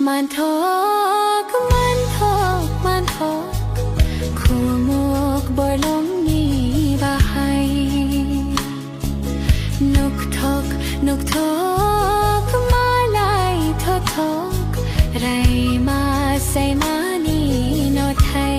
มันทกมันทกมันทกคู่หมกบ่ลงนี่บ่ให้นกทกนกทกมาไล่ทกทกไรมาใส่มานี่นอไทย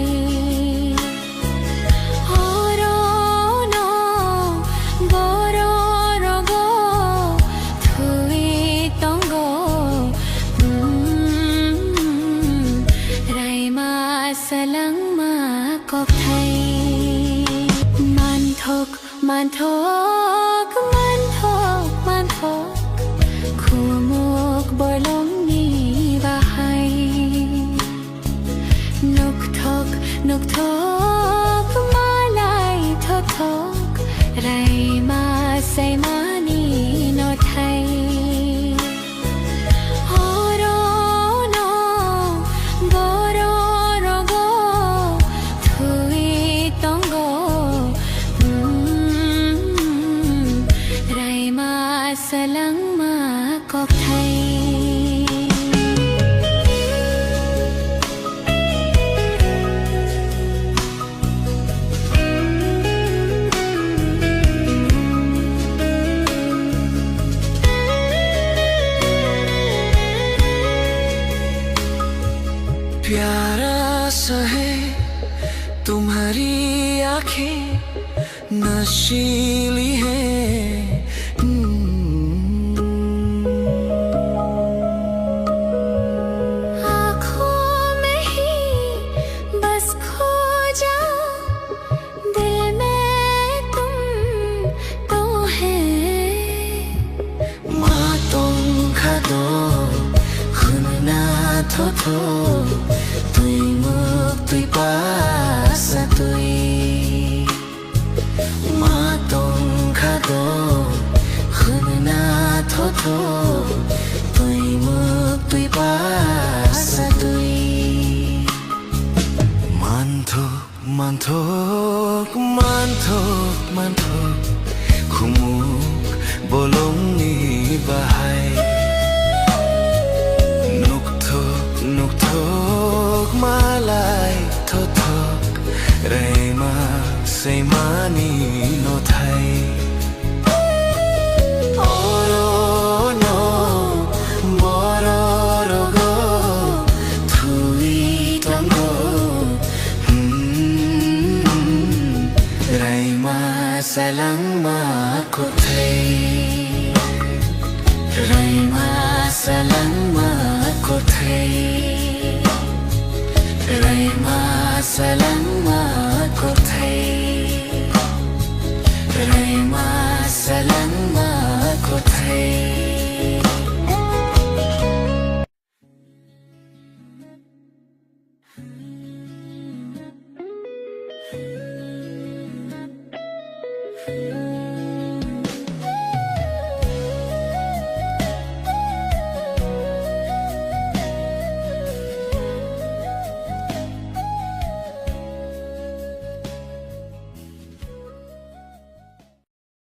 สลังมากอกไทยมันทกมันทกมันทกมันทกคู่หมกบ่ลงนี่บ่ให้นกทกนกทกมาไล่ทกทกไรมาใส่มานี่นอไทยสลังมากอกไทยप्यारा सा है तुम्हारी आँखें नशीली है तुई मुख तुई पासा तुई मातों खादो खुनना थो तुई मुख तुई पासा तुई manthok khumuk bolong ni bahai nuk thok malai thok rai ma sei mani no thai oro no boro rogo thui tango rai ma salang ma ko thai rai ma salang ma ko thai rai ma salang ma ko thai rai ma salang ma ko thai